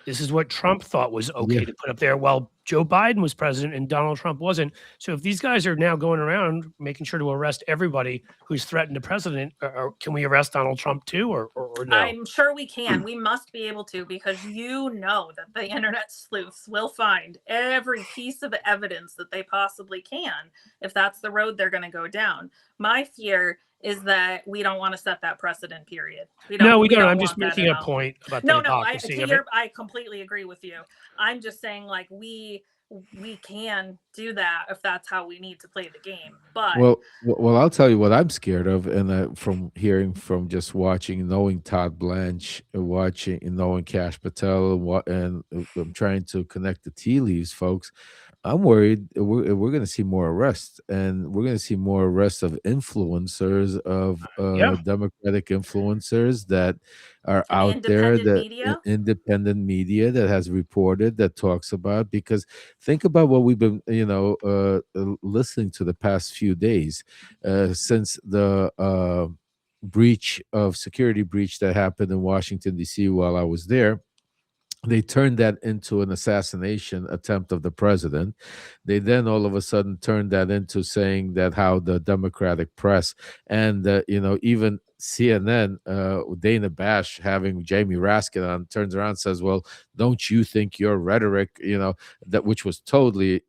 Speaker 2: This is what Trump thought was okay to put up there while Joe Biden was president and Donald Trump wasn't. So if these guys are now going around making sure to arrest everybody who's threatened the president, can we arrest Donald Trump too or no?
Speaker 3: I'm sure we can. We must be able to, because you know that the internet sleuths will find every piece of evidence that they possibly can if that's the road they're going to go down. My fear is that we don't want to set that precedent, period. We don't.
Speaker 2: I'm just making a point about the hypocrisy of it.
Speaker 3: I completely agree with you. I'm just saying, like, we can do that if that's how we need to play the game. But
Speaker 1: well, I'll tell you what I'm scared of, and from hearing, from just watching, knowing Todd Blanche, watching and knowing Kash Patel, and I'm trying to connect the tea leaves, folks. I'm worried we're going to see more arrests, and we're going to see more arrests of influencers, of Democratic influencers that are out there, that independent media that has reported, that talks about. Because think about what we've been, listening to the past few days since the security breach that happened in Washington D.C. while I was there. They turned that into an assassination attempt of the president. They then all of a sudden turned that into saying that how the Democratic press and even CNN, Dana Bash having Jamie Raskin on, turns around and says, "Well, don't you think your rhetoric, that which was totally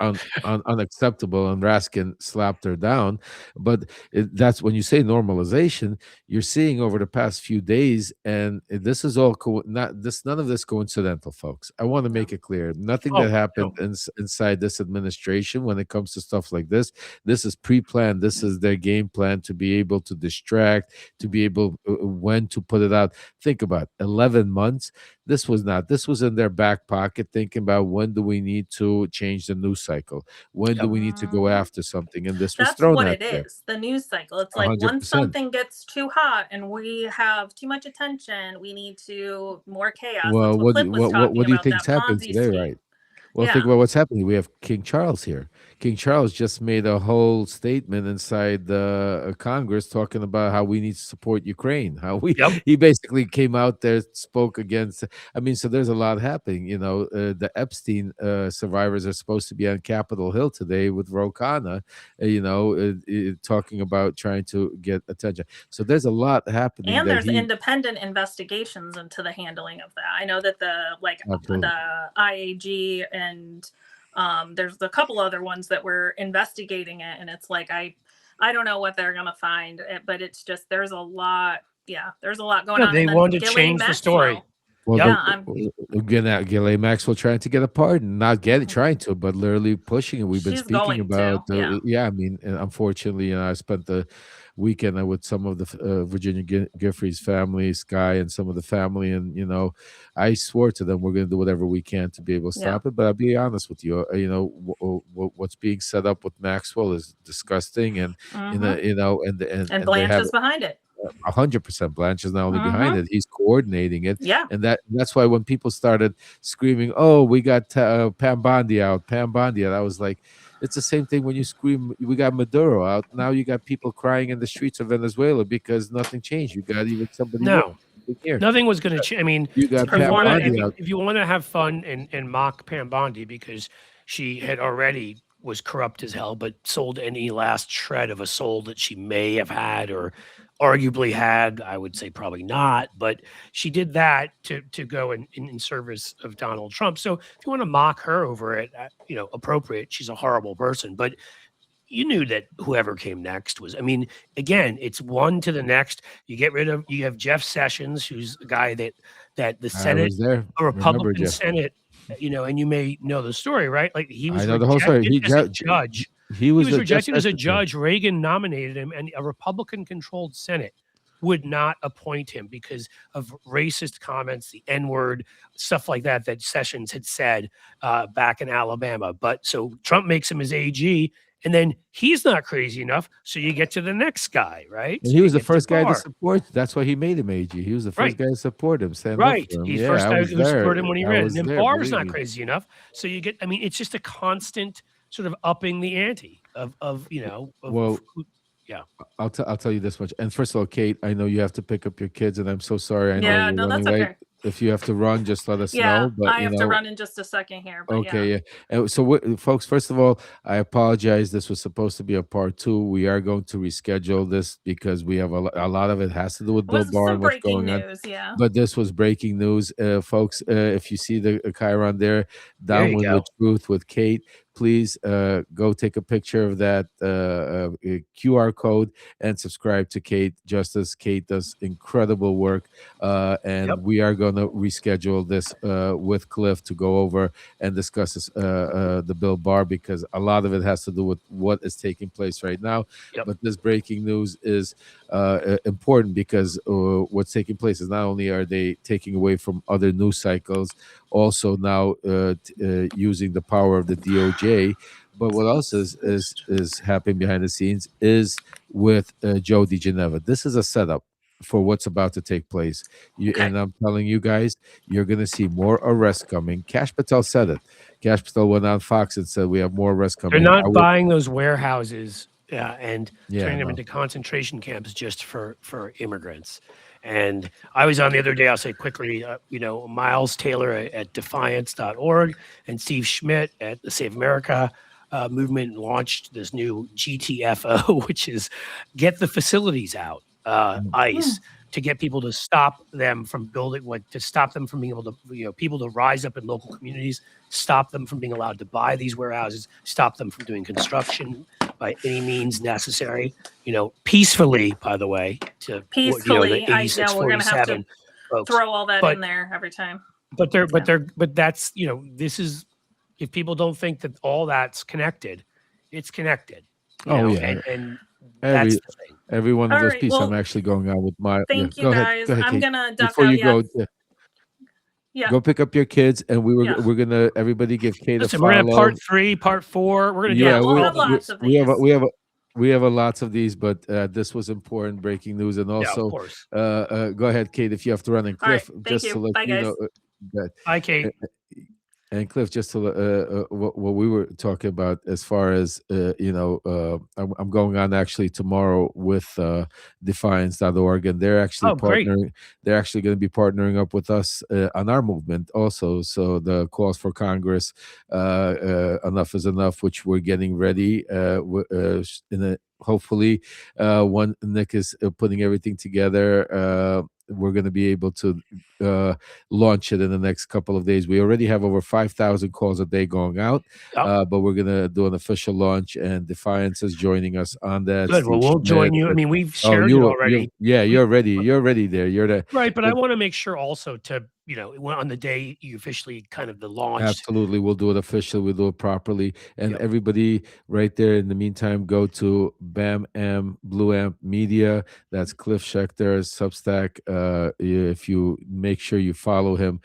Speaker 1: unacceptable," and Raskin slapped her down. But that's when you say normalization, you're seeing over the past few days, and this is all none of this coincidental, folks. I want to make it clear, nothing that happened inside this administration when it comes to stuff like this is pre-planned. This is their game plan to be able to distract, to be able when to put it out. Think about 11 months. This was in their back pocket, thinking about when do we need to change the news cycle, when do we need to go after something, and this was
Speaker 3: That's
Speaker 1: thrown
Speaker 3: what
Speaker 1: at
Speaker 3: it
Speaker 1: there.
Speaker 3: is, the news cycle. It's like once
Speaker 1: 100%.
Speaker 3: something gets too hot and we have too much attention, we need to more chaos.
Speaker 1: Well,
Speaker 3: That's what Cliff was talking
Speaker 1: what do you
Speaker 3: about,
Speaker 1: think is
Speaker 3: that
Speaker 1: happening
Speaker 3: Ponzi
Speaker 1: today,
Speaker 3: scheme.
Speaker 1: right? Well, think
Speaker 3: Yeah.
Speaker 1: about what's happening. We have King Charles here. King Charles just made a whole statement inside the Congress talking about how we need to support Ukraine. He basically came out there, spoke against. I mean, so there's a lot happening. The Epstein survivors are supposed to be on Capitol Hill today with Ro Khanna, talking about trying to get attention. So there's a lot happening.
Speaker 3: And
Speaker 1: that
Speaker 3: there's
Speaker 1: he
Speaker 3: independent investigations into the handling of that. I know that
Speaker 1: Absolutely.
Speaker 3: the IAG and there's a couple other ones that were investigating it, and it's like I don't know what they're gonna find, but it's just there's a lot. Yeah, there's a lot going on.
Speaker 2: They
Speaker 3: And then
Speaker 2: wanted to
Speaker 3: Ghislaine
Speaker 2: change the story.
Speaker 3: Maxwell.
Speaker 1: Well,
Speaker 3: Yeah,
Speaker 1: Ghislaine Maxwell trying to get a pardon, not get it, trying to, but literally pushing it. We've been
Speaker 3: She's
Speaker 1: speaking
Speaker 3: going
Speaker 1: about,
Speaker 3: to, yeah.
Speaker 1: I mean, and unfortunately, I spent the weekend with some of the Virginia Giffrey's family, Sky, and some of the family, and I swore to them we're going to do whatever we can to be able to stop it. But I'll be honest with you, what's being set up with Maxwell is disgusting, and and
Speaker 3: Blanche
Speaker 1: they have
Speaker 3: is behind it.
Speaker 1: 100%. Blanche is not only behind it, he's coordinating it.
Speaker 3: Yeah.
Speaker 1: And that's why when people started screaming, "Oh, we got Pam Bondi out, Pam Bondi out," I was like, it's the same thing when you scream, "We got Maduro out." Now you got people crying in the streets of Venezuela because nothing changed. You got even somebody here.
Speaker 2: Nothing was going to change. I mean,
Speaker 1: you got Pam Bondi out.
Speaker 2: If you want to have fun and mock Pam Bondi because she had already was corrupt as hell, but sold any last shred of a soul that she may have had or arguably had, I would say probably not, but she did that to go in service of Donald Trump. So if you want to mock her over it, appropriate. She's a horrible person, but you knew that whoever came next was, I mean, again, it's one to the next. You have Jeff Sessions, who's a guy that the Senate, a Republican Senate, and you may know the story, right? Like he was
Speaker 1: the whole story.
Speaker 2: As a judge.
Speaker 1: He was
Speaker 2: rejected as a judge. Reagan nominated him, and a Republican-controlled Senate would not appoint him because of racist comments, the N-word, stuff like that Sessions had said back in Alabama. But so Trump makes him his AG, and then he's not crazy enough, so you get to the next guy, right?
Speaker 1: And he was the first guy to support. That's why he made him AG. He was the first guy to support him. Stand up for him.
Speaker 2: He's the first guy who supported him when he ran. And then Barr's not crazy enough, so you get. I mean, it's just a constant sort of upping the ante of yeah.
Speaker 1: I'll tell you this much. And first of all, Kate, I know you have to pick up your kids, and I'm so sorry. I know
Speaker 3: Yeah,
Speaker 1: you're
Speaker 3: no,
Speaker 1: running
Speaker 3: that's
Speaker 1: late.
Speaker 3: okay.
Speaker 1: If you have to run, just let us
Speaker 3: Yeah,
Speaker 1: know. But
Speaker 3: I have to run in just a second here. But
Speaker 1: okay, yeah. And so, folks, first of all, I apologize. This was supposed to be a part 2. We are going to reschedule this because we have a lot of it has to do with Bill Barr and what's going on.
Speaker 3: Yeah.
Speaker 1: But this was breaking news, folks. If you see the Chiron there, Downwind with Truth with Kate, please go take a picture of that QR code and subscribe to Kate Justice. Kate does incredible work, and we are going to reschedule this with Cliff to go over and discuss this, the Bill Barr, because a lot of it has to do with what is taking place right now. But this breaking news is important because what's taking place is not only are they taking away from other news cycles, also now using the power of the DOJ, but what else is happening behind the scenes is with Joe DiGenova. This is a setup for what's about to take place. And I'm telling you guys, you're going to see more arrests coming. Cash Patel said it. Cash Patel went on Fox and said we have more arrests coming.
Speaker 2: They're not buying those warehouses and
Speaker 1: Yeah,
Speaker 2: turning them
Speaker 1: no.
Speaker 2: into concentration camps just for immigrants. And I was on the other day, I'll say quickly, Miles Taylor at defiance.org and Steve Schmidt at the Save America movement launched this new GTFO, which is get the facilities out, ICE, to get people to stop them from building, to stop them from being able to, people to rise up in local communities, stop them from being allowed to buy these warehouses, stop them from doing construction by any means necessary, peacefully, by the way, to
Speaker 3: Peacefully,
Speaker 2: the 86,
Speaker 3: we're gonna have to
Speaker 2: 47 folks.
Speaker 3: throw all that
Speaker 2: But
Speaker 3: in there every time.
Speaker 2: but that's, this is, if people don't think that all that's connected, it's connected. And that's the thing.
Speaker 1: Every one of
Speaker 3: All
Speaker 1: those
Speaker 3: right,
Speaker 1: pieces.
Speaker 3: well,
Speaker 1: I'm actually going out with my.
Speaker 3: thank you
Speaker 1: go
Speaker 3: guys.
Speaker 1: ahead,
Speaker 3: I'm
Speaker 1: Kate.
Speaker 3: gonna duck
Speaker 1: Before
Speaker 3: out.
Speaker 1: you go,
Speaker 3: Yeah.
Speaker 1: go pick up your kids, and
Speaker 3: Yeah.
Speaker 1: we're gonna everybody give Kate
Speaker 2: Listen,
Speaker 1: a
Speaker 2: we're
Speaker 1: follow.
Speaker 2: gonna part 3, part 4. We're gonna do
Speaker 1: Yeah,
Speaker 3: we'll have lots of these.
Speaker 1: we have lots of these, but this was important breaking news, and
Speaker 2: Yeah, of
Speaker 1: also,
Speaker 2: course.
Speaker 1: go ahead, Kate, if you have to run. And
Speaker 3: All right,
Speaker 1: Cliff,
Speaker 3: thank
Speaker 1: just
Speaker 3: you.
Speaker 1: to let
Speaker 3: Bye,
Speaker 1: you
Speaker 3: guys.
Speaker 1: know, that
Speaker 2: Hi, Kate.
Speaker 1: and Cliff, just to what we were talking about as far as I'm going on actually tomorrow with defiance.org, and they're actually
Speaker 2: great.
Speaker 1: partnering. They're actually going to be partnering up with us on our movement also. So the calls for Congress, enough is enough, which we're getting ready hopefully when Nick is putting everything together, we're going to be able to launch it in the next couple of days. We already have over 5,000 calls a day going out, but we're going to do an official launch, and Defiance is joining us on that.
Speaker 2: Good. Well,
Speaker 1: Steve
Speaker 2: we'll join
Speaker 1: Schmidt.
Speaker 2: you. I mean, we've shared it already.
Speaker 1: You're ready. You're ready there. You're the
Speaker 2: Right, but I want to make sure also to, on the day you officially kind of the launch.
Speaker 1: Absolutely. We'll do it official. We'll do it properly. And everybody right there, in the meantime, go to Blue Amp Media. That's Cliff Schecter's Substack. If you make sure you follow him,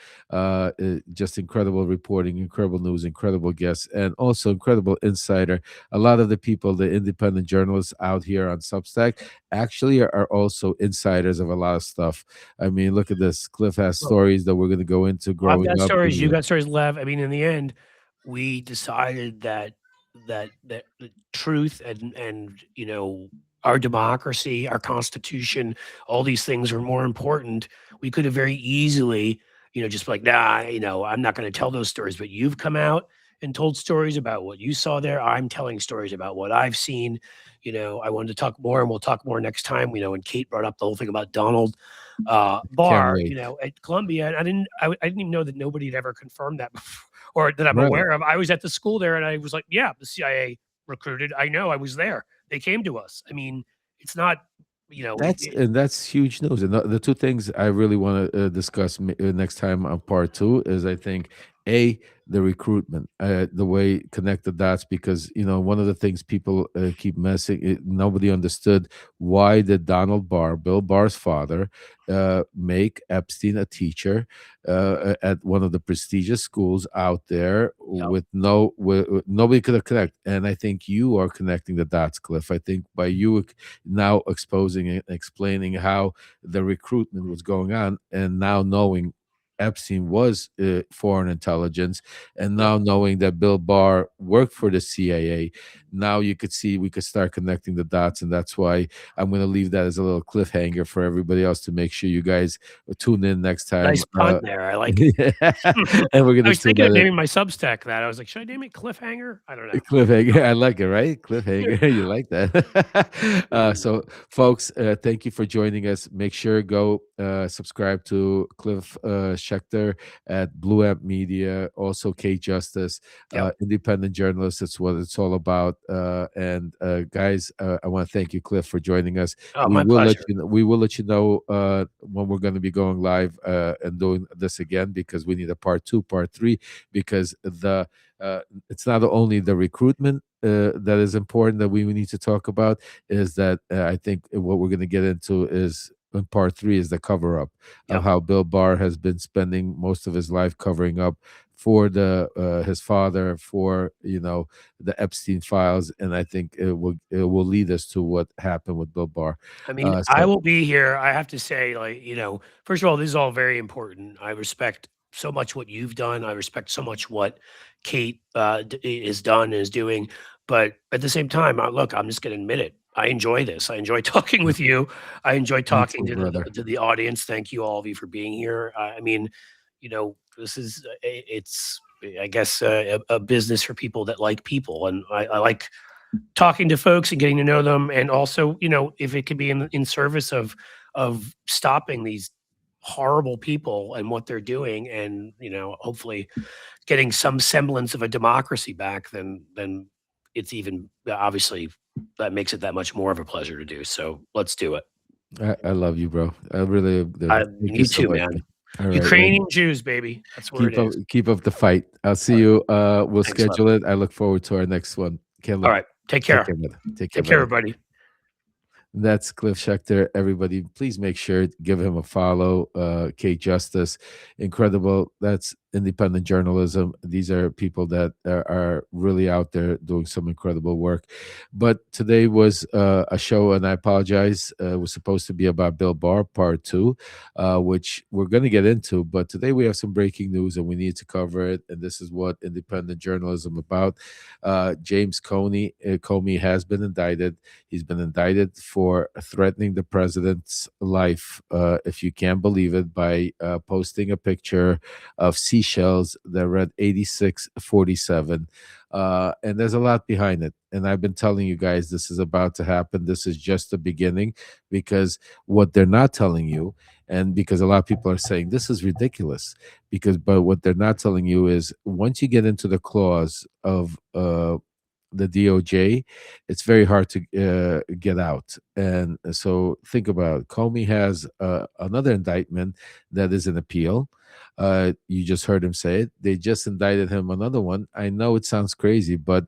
Speaker 1: just incredible reporting, incredible news, incredible guests, and also incredible insider. A lot of the people, the independent journalists out here on Substack, actually are also insiders of a lot of stuff. I mean, look at this. Cliff has stories that we're going to go into growing
Speaker 2: I've got
Speaker 1: up.
Speaker 2: stories. You got stories, Lev. I mean, in the end, we decided that the truth and our democracy, our constitution, all these things are more important. We could have very easily, just like, I'm not going to tell those stories. But you've come out and told stories about what you saw there. I'm telling stories about what I've seen. I wanted to talk more, and we'll talk more next time. When Kate brought up the whole thing about Donald Barr, at Columbia, I didn't even know that nobody had ever confirmed that before, or that I'm aware of. I was at the school there, and I was like, yeah, the CIA recruited. I know, I was there. They came to us. I mean, it's not,
Speaker 1: that's huge news. And the two things I really want to discuss next time on part 2 is, I think, the recruitment, the way connect the dots, because one of the things people keep messing, nobody understood why did Donald Barr, Bill Barr's father, make Epstein a teacher at one of the prestigious schools out there with nobody could have connected. And I think you are connecting the dots, Cliff. I think by you now exposing and explaining how the recruitment was going on, and now knowing Epstein was foreign intelligence, and now knowing that Bill Barr worked for the CIA, now we could start connecting the dots. And that's why I'm going to leave that as a little cliffhanger for everybody else to make sure you guys tune in next time.
Speaker 2: Nice pun there. I like it.
Speaker 1: And we're going to
Speaker 2: I was thinking of naming my Substack that. I was like, should I name it Cliffhanger? I don't know.
Speaker 1: Cliffhanger. I like it, right? Cliffhanger. You like that. So, folks, thank you for joining us. Make sure go subscribe to Cliff Schecter at Blue Amp Media, also Kate Justice, independent journalist. That's what it's all about. And guys, I want to thank you, Cliff, for joining us.
Speaker 2: My pleasure.
Speaker 1: We will let you know when we're going to be going live and doing this again, because we need a part 2, part 3, because it's not only the recruitment that is important that we need to talk about, is that I think what we're going to get into is in part 3 is the cover up of how Bill Barr has been spending most of his life covering up for his father, for the Epstein files, and I think it will lead us to what happened with Bill Barr.
Speaker 2: I mean, I will be here. I have to say, first of all, this is all very important. I respect so much what you've done. I respect so much what Kate is done and is doing. But at the same time, look, I'm just going to admit it. I enjoy this. I enjoy talking with you. I enjoy talking
Speaker 1: too, brother.
Speaker 2: to the audience. Thank you, all of you, for being here. I mean, this is it's I guess a business for people that like people, and I like talking to folks and getting to know them, and also, if it could be in service of stopping these horrible people and what they're doing, and hopefully getting some semblance of a democracy back, then it's even obviously that makes it that much more of a pleasure to do. So let's do it.
Speaker 1: I love you, bro. I really do. Thank
Speaker 2: You
Speaker 1: so
Speaker 2: too,
Speaker 1: much,
Speaker 2: man.
Speaker 1: All right,
Speaker 2: Ukrainian Jews, baby. That's where it is.
Speaker 1: keep up the fight. I'll see you. We'll
Speaker 2: Thanks, love.
Speaker 1: schedule it. I look forward to our next one.
Speaker 2: All right. Take care.
Speaker 1: Brother. Take
Speaker 2: Take
Speaker 1: care,
Speaker 2: care,
Speaker 1: buddy.
Speaker 2: everybody.
Speaker 1: That's Cliff Schecter. Everybody, please make sure to give him a follow. Kate Justice, incredible. That's independent journalism. These are people that are really out there doing some incredible work. But today was a show, and I apologize. It was supposed to be about Bill Barr, part 2, which we're going to get into. But today we have some breaking news, and we need to cover it. And this is what independent journalism about. James Comey has been indicted. He's been indicted for threatening the president's life, if you can't believe it, by posting a picture of seashells that read 8647. And there's a lot behind it. And I've been telling you guys this is about to happen. This is just the beginning, because what they're not telling you, and because a lot of people are saying this is ridiculous, but what they're not telling you is once you get into the clause of the DOJ, it's very hard to get out. And so think about it. Comey has another indictment that is an appeal. You just heard him say it. They just indicted him another one. I know it sounds crazy, but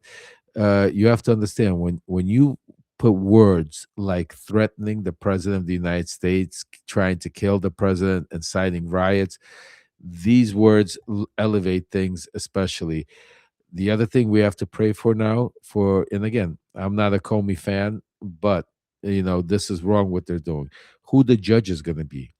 Speaker 1: you have to understand when you put words like threatening the president of the United States, trying to kill the president, inciting riots, these words elevate things, especially. The other thing we have to pray for now, and again, I'm not a Comey fan, but this is wrong what they're doing. Who the judge is going to be,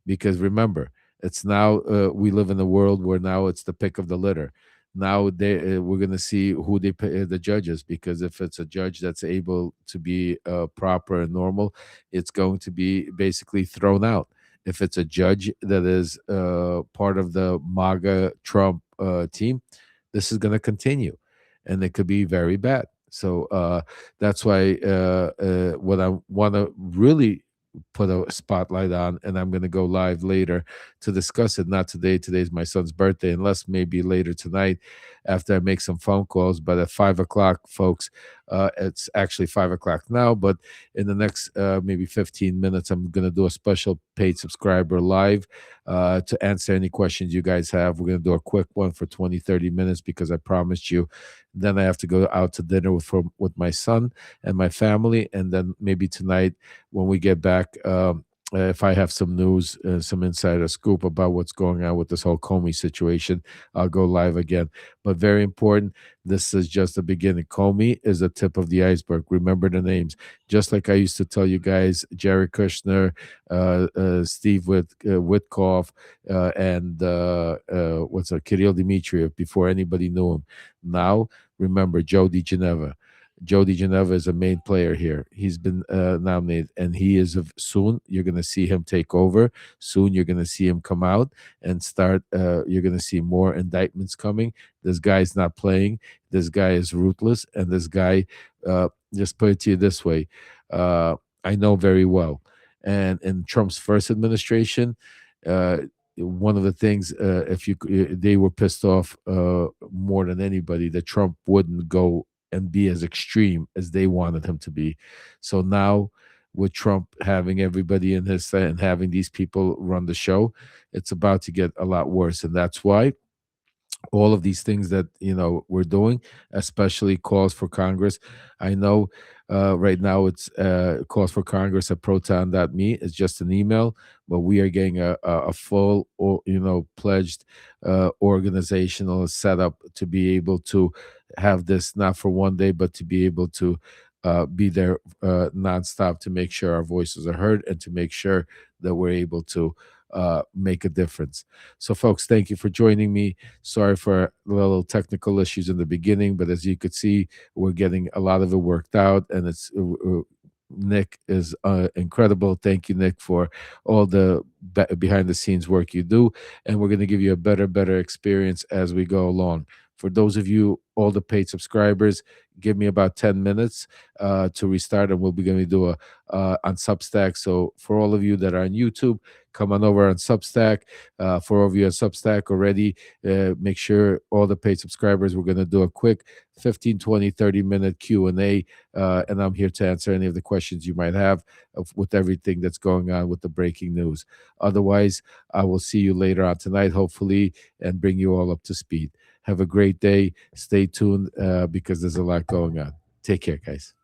Speaker 1: because remember, it's now we live in a world where now it's the pick of the litter. Now we're going to see who they pay the judges, because if it's a judge that's able to be proper and normal, it's going to be basically thrown out. If it's a judge that is part of the MAGA Trump team, this is going to continue, and it could be very bad. So that's why what I want to really put a spotlight on, and I'm going to go live later to discuss it. Not today. Today's my son's birthday, unless maybe later tonight after I make some phone calls. But at 5 o'clock, folks, it's actually 5 o'clock now, but in the next maybe 15 minutes, I'm going to do a special paid subscriber live to answer any questions you guys have. We're going to do a quick one for 20-30 minutes, because I promised you. Then I have to go out to dinner with my son and my family, and then maybe tonight when we get back, if I have some news, some insider scoop about what's going on with this whole Comey situation, I'll go live again. But very important, this is just the beginning. Comey is the tip of the iceberg. Remember the names. Just like I used to tell you guys, Jared Kushner, Steve Witkoff, and Kirill Dmitriev, before anybody knew him. Now, remember, Joe DiGeneva. Joe DiGeneva is a main player here. He's been nominated, and he is soon. You're going to see him take over. Soon you're going to see him come out and start. You're going to see more indictments coming. This guy's not playing. This guy is ruthless, and this guy, just put it to you this way, I know very well. And in Trump's first administration, one of the things, they were pissed off more than anybody that Trump wouldn't go and be as extreme as they wanted him to be. So now, with Trump having everybody in his side and having these people run the show, it's about to get a lot worse. And that's why all of these things that we're doing, especially calls for Congress. I know right now it's calls for Congress at proton.me. It's just an email, but we are getting a full pledged organizational setup to be able to have this, not for one day, but to be able to be there nonstop, to make sure our voices are heard, and to make sure that we're able to make a difference. So, folks, thank you for joining me. Sorry for little technical issues in the beginning, but as you could see, we're getting a lot of it worked out, and it's Nick is incredible. Thank you, Nick, for all the behind the scenes work you do, and we're going to give you a better experience as we go along. For those of you, all the paid subscribers, give me about 10 minutes to restart, and we'll be going to do a on Substack. So for all of you that are on YouTube, come on over on Substack. For all of you on Substack already, make sure all the paid subscribers, we're going to do a quick 15, 20, 30-minute Q&A, and I'm here to answer any of the questions you might have with everything that's going on with the breaking news. Otherwise, I will see you later on tonight, hopefully, and bring you all up to speed. Have a great day. Stay tuned because there's a lot going on. Take care, guys.